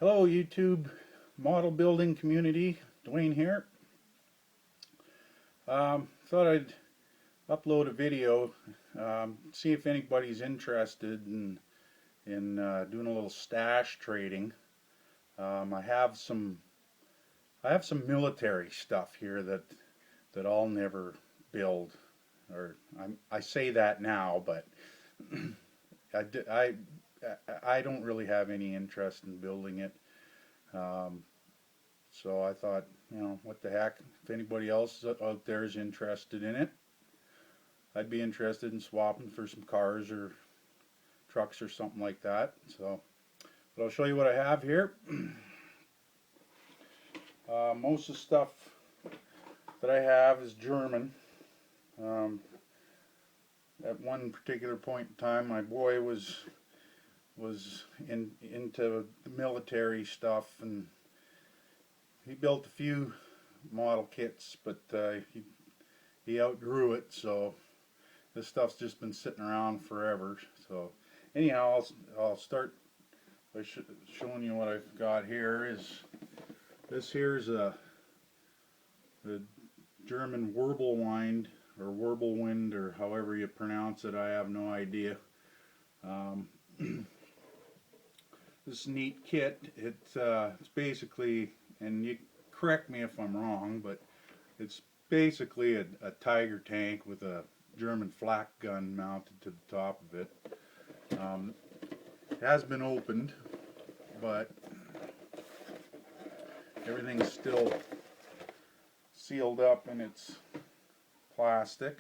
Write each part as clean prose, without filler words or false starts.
Hello YouTube model building community, Dwayne here. Thought I'd upload a video, see if anybody's interested in doing a little stash trading. I have some military stuff here that I'll never build, or I say that now, but I don't really have any interest in building it. So I thought, what the heck, if anybody else out there is interested in it, I'd be interested in swapping for some cars or trucks or something like that. So, but I'll show you what I have here. Most of the stuff that I have is German. At one particular point in time, my boy was into the military stuff, and he built a few model kits, but he outgrew it, so this stuff's just been sitting around forever. So anyhow, I'll start by showing you what I've got here. This here's a German Wirbelwind, or Wirbelwind, or however you pronounce it. I have no idea. This neat kit, it's basically, and you correct me if I'm wrong, but it's basically a Tiger tank with a German flak gun mounted to the top of it. It has been opened, but everything's still sealed up in its plastic.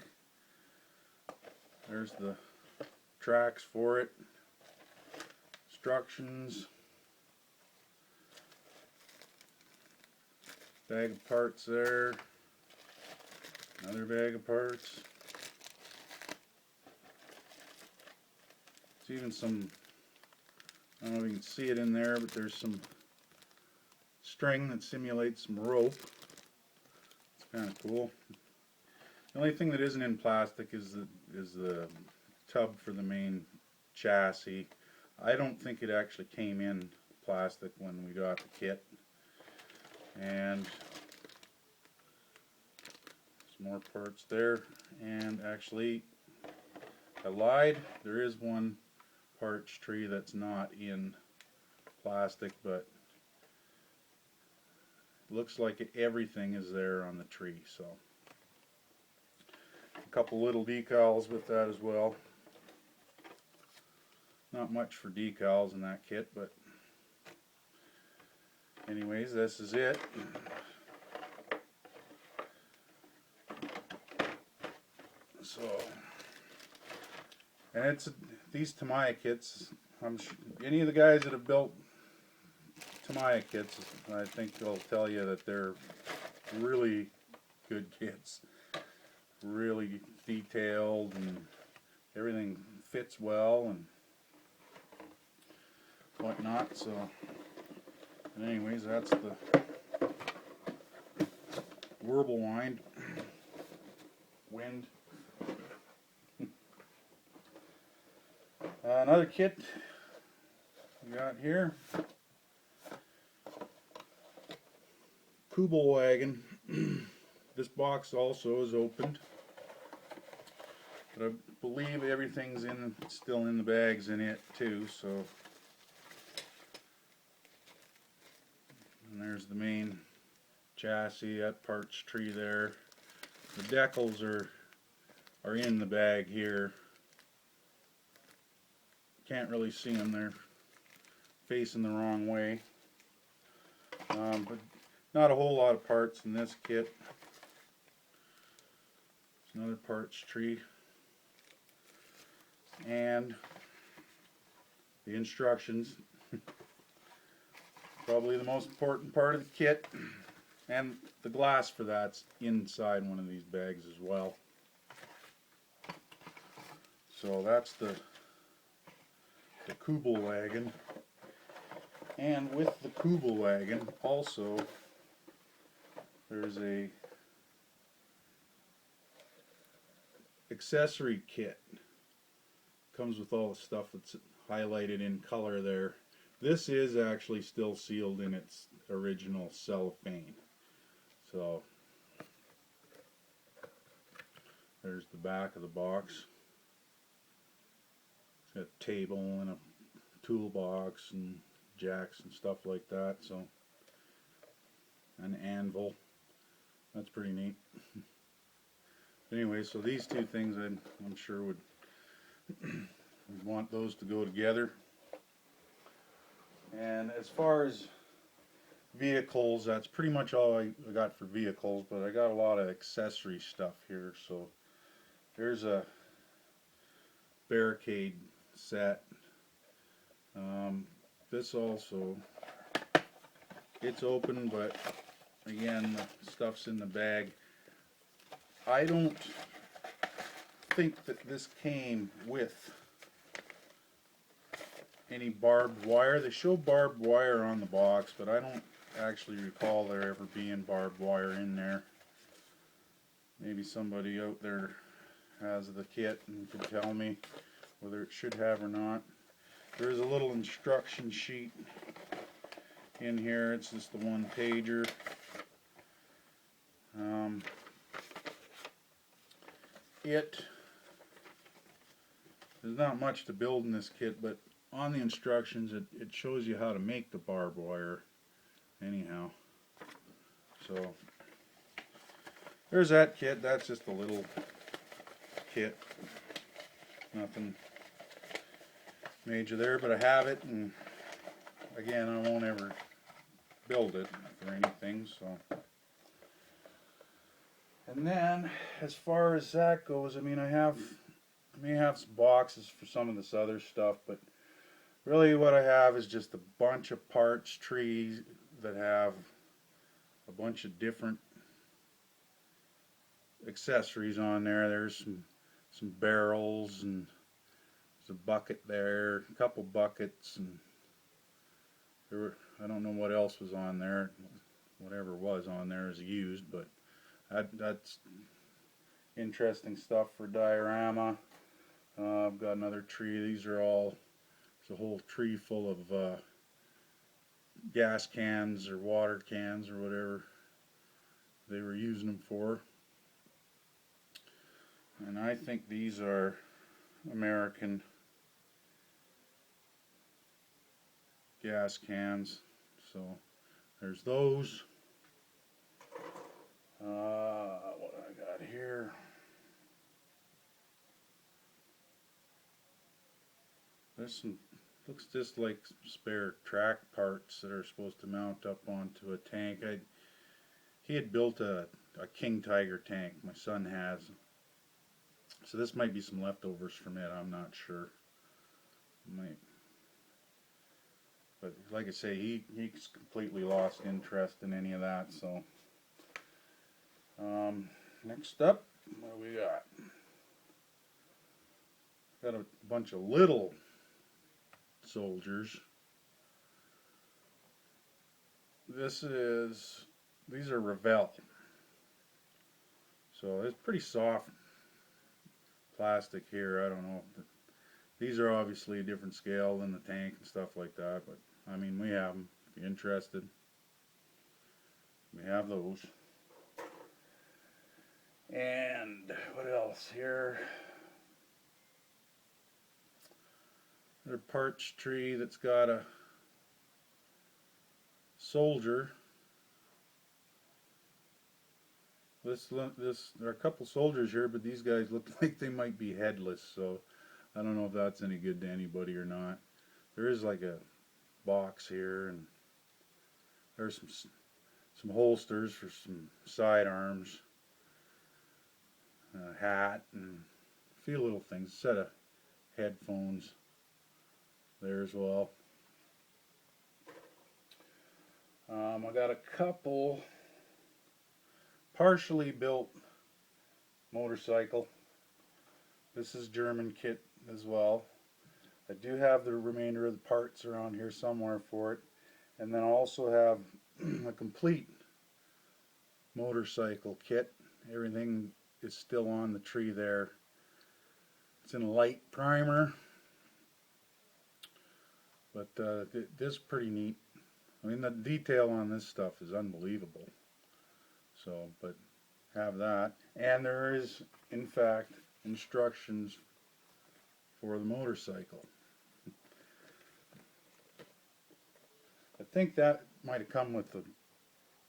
There's the tracks for it, instructions, bag of parts there, another bag of parts. There's even some, I don't know if you can see it in there, but there's some string that simulates some rope. It's kind of cool. The only thing that isn't in plastic is the tub for the main chassis. I don't think it actually came in plastic when we got the kit. And some more parts there. And actually, I lied. There is one parts tree that's not in plastic, but it looks like everything is there on the tree. So a couple little decals with that as well. Not much for decals in that kit, but anyways, this is it. So, and it's these Tamiya kits. I'm sure any of the guys that have built Tamiya kits, I think they'll tell you that they're really good kits. Really detailed, and everything fits well and whatnot. So anyways, that's the Wirbelwind wind. Another kit we got here, Kübelwagen. This box also is opened, but I believe everything's still in the bags in it too. So, and there's the main chassis, that parts tree there. The decals are in the bag here. Can't really see them, they're facing the wrong way. But not a whole lot of parts in this kit. There's another parts tree. And the instructions. Probably the most important part of the kit. And the glass for that's inside one of these bags as well. So that's the Kübelwagen. And with the Kübelwagen also there's a accessory kit. Comes with all the stuff that's highlighted in color there. This is actually still sealed in its original cellophane. So there's the back of the box. It's got a table and a toolbox and jacks and stuff like that. So an anvil. That's pretty neat. Anyway, so these two things I'm sure would want those to go together. And as far as vehicles, that's pretty much all I got for vehicles, but I got a lot of accessory stuff here. So there's a barricade set. This also, it's open, but again, the stuff's in the bag. I don't think that this came with any barbed wire. They show barbed wire on the box, but I don't actually recall there ever being barbed wire in there. Maybe somebody out there has the kit and could tell me whether it should have or not. There is a little instruction sheet in here. It's just the one pager. There's not much to build in this kit, but on the instructions it shows you how to make the barbed wire anyhow. So there's that kit. That's just a little kit. Nothing major there, but I have it, and again, I won't ever build it or anything. So, and then as far as that goes, I mean, I may have some boxes for some of this other stuff, but really what I have is just a bunch of parts, trees that have a bunch of different accessories on there. There's some barrels, and there's a bucket there, a couple buckets, and I don't know what else was on there. Whatever was on there is used, but that's interesting stuff for diorama. I've got another tree. These are all, there's a whole tree full of gas cans or water cans or whatever they were using them for. And I think these are American gas cans. So there's those. What I got here? There's some, looks just like spare track parts that are supposed to mount up onto a tank. He had built a King Tiger tank. My son has. So this might be some leftovers from it. I'm not sure. Might. But like I say, he's completely lost interest in any of that. So next up, what do we got? Got a bunch of little soldiers. These are Revell. So it's pretty soft plastic here. I don't know. These are obviously a different scale than the tank and stuff like that, but I mean, we have them. If you're interested, we have those. And what else here? There's a parts tree that's got a soldier. There are a couple soldiers here, but these guys look like they might be headless, so I don't know if that's any good to anybody or not. There is like a box here, and there's some holsters for some sidearms, a hat, and a few little things. A set of headphones there as well. I got a couple partially built motorcycle. This is German kit as well. I do have the remainder of the parts around here somewhere for it, and then I also have a complete motorcycle kit. Everything is still on the tree there. It's in a light primer. But this is pretty neat. I mean, the detail on this stuff is unbelievable. So, but have that. And there is, in fact, instructions for the motorcycle. I think that might have come with the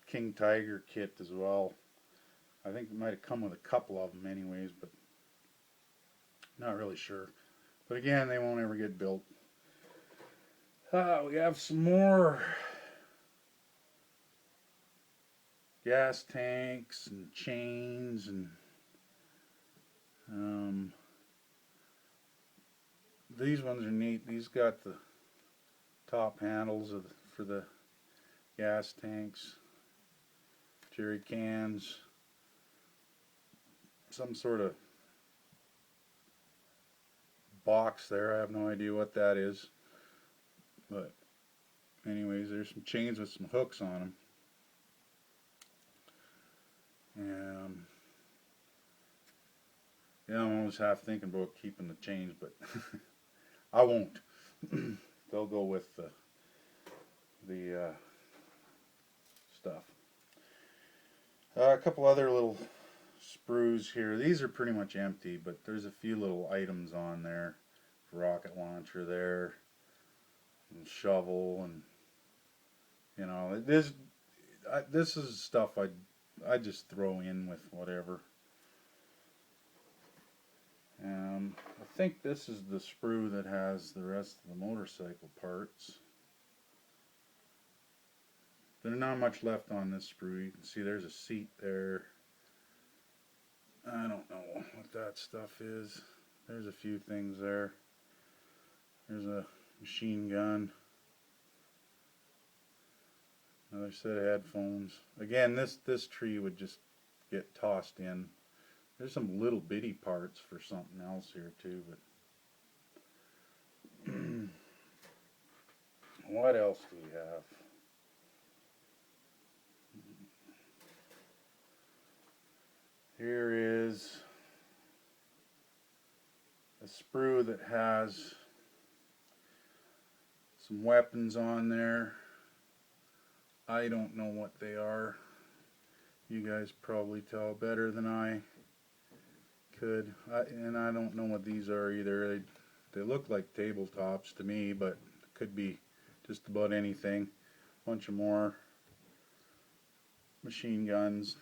King Tiger kit as well. I think it might have come with a couple of them anyways, but not really sure. But again, they won't ever get built. We have some more gas tanks and chains and these ones are neat. These got the top handles for the gas tanks, jerry cans, some sort of box there. I have no idea what that is, but anyways, there's some chains with some hooks on them. And yeah, I'm always half thinking about keeping the chains, but I won't. They'll go with the stuff. A couple other little sprues here. These are pretty much empty, but there's a few little items on there. Rocket launcher there, and shovel, and you know, this is stuff I just throw in with whatever. I think this is the sprue that has the rest of the motorcycle parts. There's not much left on this sprue. You can see there's a seat there. I don't know what that stuff is. There's a few things there. There's a machine gun. Another set of headphones. Again, this tree would just get tossed in. There's some little bitty parts for something else here too, but what else do we have? Here is a sprue that has some weapons on there. I don't know what they are. You guys probably tell better than I could. And I don't know what these are either. They look like tabletops to me, but it could be just about anything. Bunch of more machine guns.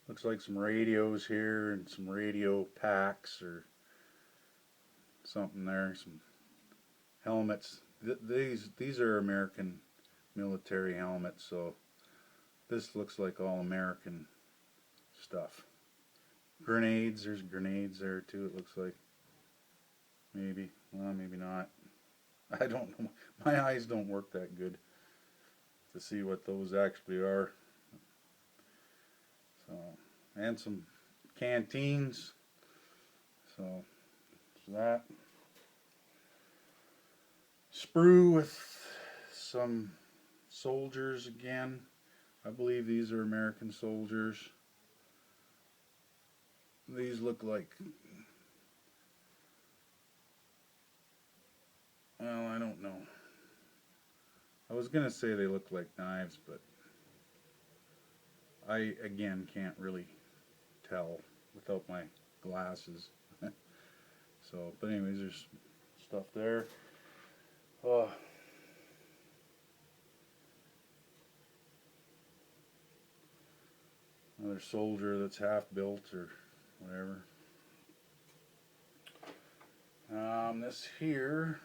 Looks like some radios here and some radio packs or something there. Some helmets. These are American military helmets, so this looks like all American stuff. Grenades, there's grenades there too, it looks like. Maybe, well, maybe not. I don't know. My eyes don't work that good to see what those actually are. So, and some canteens. So, there's that. Sprue with some soldiers again. I believe these are American soldiers. These look like, well, I don't know. I was gonna say they look like knives, but I again can't really tell without my glasses. So, but anyways, there's stuff there. Another soldier that's half built or whatever. This here,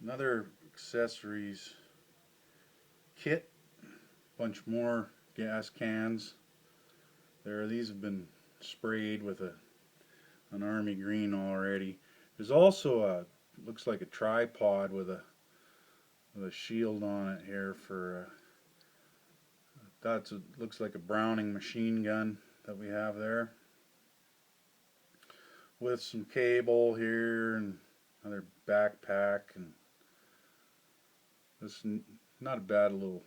another accessories kit. Bunch more gas cans. These have been sprayed with an army green already. There's also looks like a tripod with a shield on it here for looks like a Browning machine gun that we have there, with some cable here and another backpack, and this not a bad little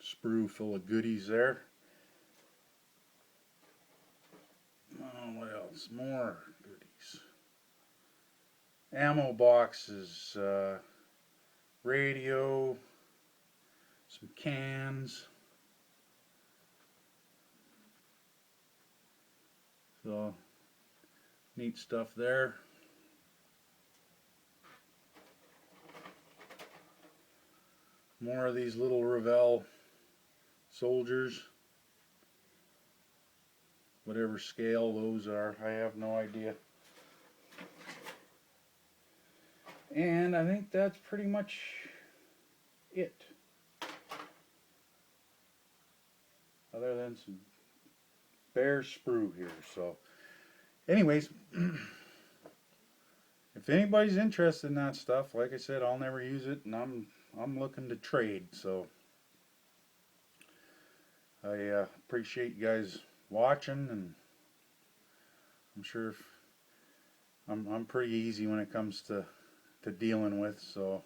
sprue full of goodies there. Oh, what else? More goodies. ammo boxes, radio, some cans. So neat stuff there. More of these little Revell soldiers. Whatever scale those are, I have no idea. And I think that's pretty much it. Other than some bare sprue here. So anyways, if anybody's interested in that stuff, like I said, I'll never use it, and I'm looking to trade. So I appreciate you guys watching, and I'm sure I'm pretty easy when it comes to dealing with, so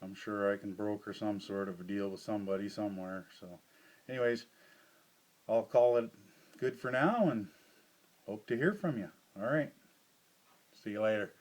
I'm sure I can broker some sort of a deal with somebody somewhere. So anyways, I'll call it good for now and hope to hear from you. All right. See you later.